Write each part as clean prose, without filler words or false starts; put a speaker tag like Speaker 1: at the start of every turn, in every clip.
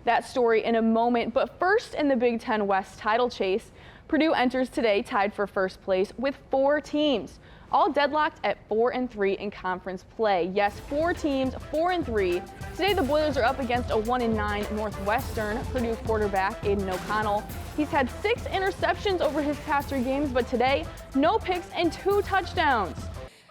Speaker 1: That story in a moment, but first in the Big Ten West title chase, Purdue enters today tied for first place with 4 teams, all deadlocked at 4-3 in conference play. Yes, 4 teams, 4-3. Today the Boilers are up against a 1-9 Northwestern. Purdue quarterback Aiden O'Connell. He's had 6 interceptions over his past 3 games, but today no picks and 2 touchdowns.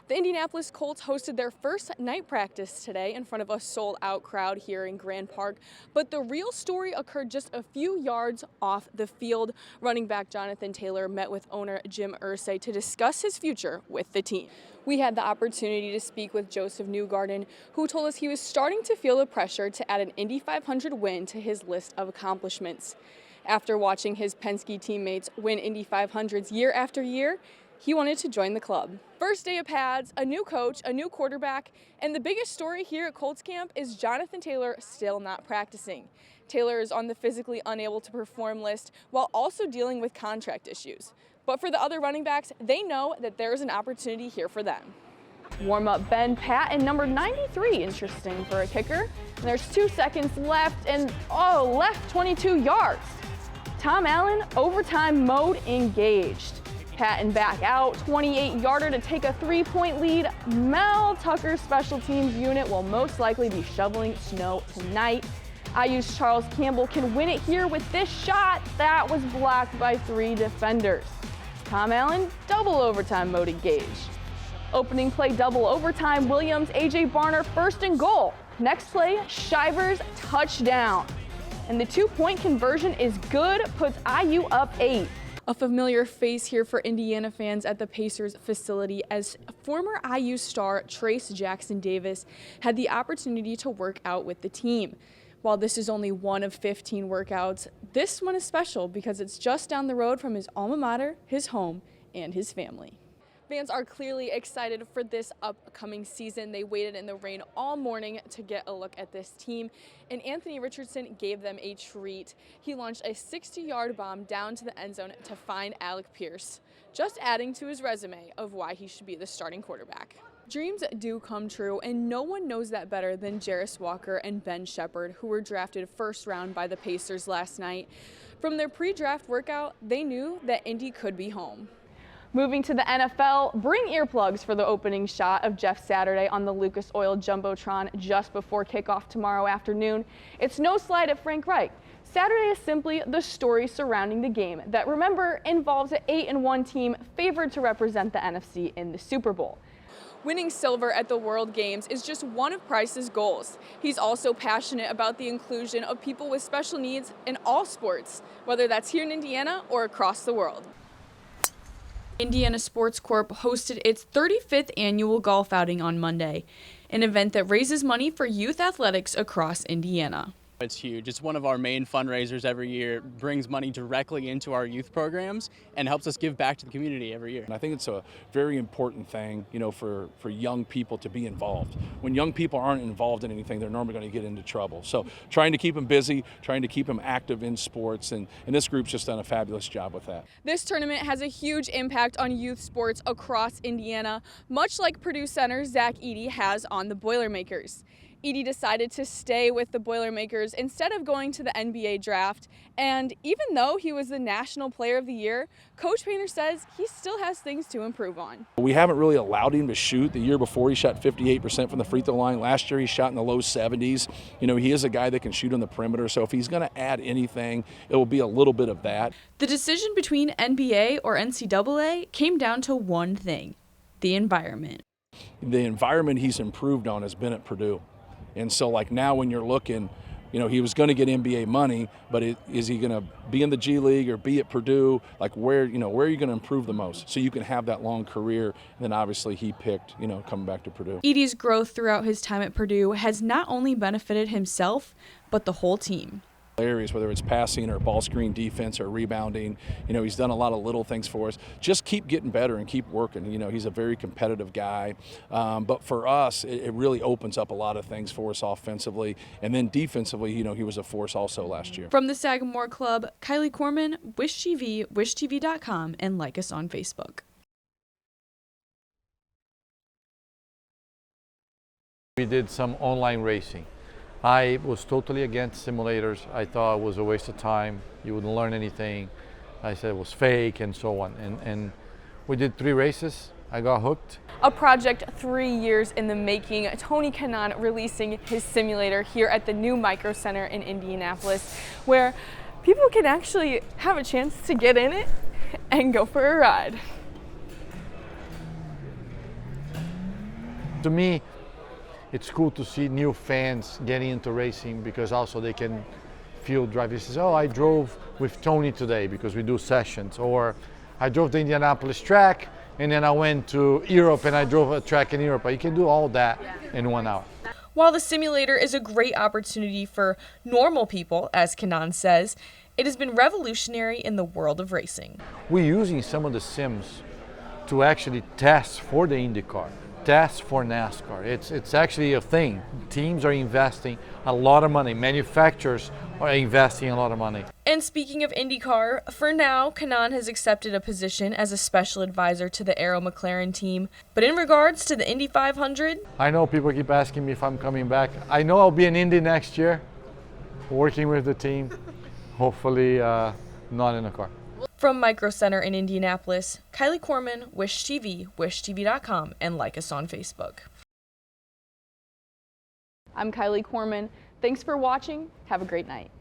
Speaker 1: The Indianapolis Colts hosted their first night practice today in front of a sold-out crowd here in Grand Park. But the real story occurred just a few yards off the field. Running back Jonathan Taylor met with owner Jim Irsay to discuss his future with the team. We had the opportunity to speak with Joseph Newgarden, who told us he was starting to feel the pressure to add an Indy 500 win to his list of accomplishments. After watching his Penske teammates win Indy 500s year after year, he wanted to join the club. First day of pads, a new coach, a new quarterback, and the biggest story here at Colts camp is Jonathan Taylor still not practicing. Taylor is on the physically unable to perform list while also dealing with contract issues. But for the other running backs, they know that there is an opportunity here for them. Warm-up Ben Patton, number 93, interesting for a kicker. And there's 2 seconds left and, left 22 yards. Tom Allen, overtime mode engaged. Patton back out, 28-yarder to take a 3-point lead. Mel Tucker's special teams unit will most likely be shoveling snow tonight. IU's Charles Campbell can win it here with this shot that was blocked by 3 defenders. Tom Allen, double overtime mode engaged. Opening play, double overtime. Williams, A.J. Barner, first and goal. Next play, Shivers, touchdown. And the 2-point conversion is good, puts IU up 8. A familiar face here for Indiana fans at the Pacers facility as former IU star Trace Jackson Davis had the opportunity to work out with the team. While this is only one of 15 workouts, this one is special because it's just down the road from his alma mater, his home, and his family. Fans are clearly excited for this upcoming season. They waited in the rain all morning to get a look at this team, and Anthony Richardson gave them a treat. He launched a 60-yard bomb down to the end zone to find Alec Pierce, just adding to his resume of why he should be the starting quarterback. Dreams do come true, and no one knows that better than Jarris Walker and Ben Shepard, who were drafted first round by the Pacers last night. From their pre-draft workout, they knew that Indy could be home. Moving to the NFL, bring earplugs for the opening shot of Jeff Saturday on the Lucas Oil Jumbotron just before kickoff tomorrow afternoon. It's no slide at Frank Reich. Saturday is simply the story surrounding the game that, remember, involves an 8-1 team favored to represent the NFC in the Super Bowl. Winning silver at the World Games is just one of Price's goals. He's also passionate about the inclusion of people with special needs in all sports, whether that's here in Indiana or across the world. Indiana Sports Corp hosted its 35th annual golf outing on Monday, an event that raises money for youth athletics across Indiana.
Speaker 2: It's huge. It's one of our main fundraisers every year. It brings money directly into our youth programs and helps us give back to the community every year.
Speaker 3: And I think it's a very important thing, for young people to be involved. When young people aren't involved in anything, they're normally going to get into trouble. So trying to keep them busy, trying to keep them active in sports, and this group's just done a fabulous job with that.
Speaker 1: This tournament has a huge impact on youth sports across Indiana, much like Purdue center Zach Edey has on the Boilermakers. Edey decided to stay with the Boilermakers instead of going to the NBA draft, and even though he was the National Player of the Year, Coach Painter says he still has things to improve on.
Speaker 3: We haven't really allowed him to shoot. The year before he shot 58% from the free throw line. Last year he shot in the low 70s. He is a guy that can shoot on the perimeter, so if he's going to add anything, it will be a little bit of that.
Speaker 1: The decision between NBA or NCAA came down to one thing: the environment.
Speaker 3: The environment he's improved on has been at Purdue. And so now when you're looking, he was going to get NBA money, but is he going to be in the G League or be at Purdue? Where are you going to improve the most so you can have that long career? And then obviously he picked, coming back to Purdue.
Speaker 1: Edey's growth throughout his time at Purdue has not only benefited himself, but the whole team.
Speaker 3: Areas, whether it's passing or ball screen defense or rebounding, he's done a lot of little things for us. Just keep getting better and keep working. He's a very competitive guy, but for us, it really opens up a lot of things for us offensively, and then defensively, he was a force also last year.
Speaker 1: From the Sagamore Club, Kylie Corman, Wish TV, wishtv.com, and like us on Facebook.
Speaker 4: We did some online racing. I was totally against simulators. I thought it was a waste of time. You wouldn't learn anything. I said it was fake and so on. And we did 3 races. I got hooked.
Speaker 1: A project 3 years in the making. Tony Kanaan releasing his simulator here at the new Micro Center in Indianapolis, where people can actually have a chance to get in it and go for a ride.
Speaker 4: To me, it's cool to see new fans getting into racing because also they can feel drive. He says, oh, I drove with Tony today because we do sessions, or I drove the Indianapolis track and then I went to Europe and I drove a track in Europe. You can do all that in 1 hour.
Speaker 1: While the simulator is a great opportunity for normal people, as Kanaan says, it has been revolutionary in the world of racing.
Speaker 4: We're using some of the sims to actually test for the IndyCar, test for NASCAR. It's actually a thing. Teams are investing a lot of money. Manufacturers are investing a lot of money.
Speaker 1: And speaking of IndyCar, for now, Kanaan has accepted a position as a special advisor to the Arrow McLaren team. But in regards to the Indy 500,
Speaker 4: I know people keep asking me if I'm coming back. I know I'll be in Indy next year, working with the team. Hopefully not in a car.
Speaker 1: From Micro Center in Indianapolis, Kylie Corman, Wish TV, wishtv.com, and like us on Facebook. I'm Kylie Corman. Thanks for watching. Have a great night.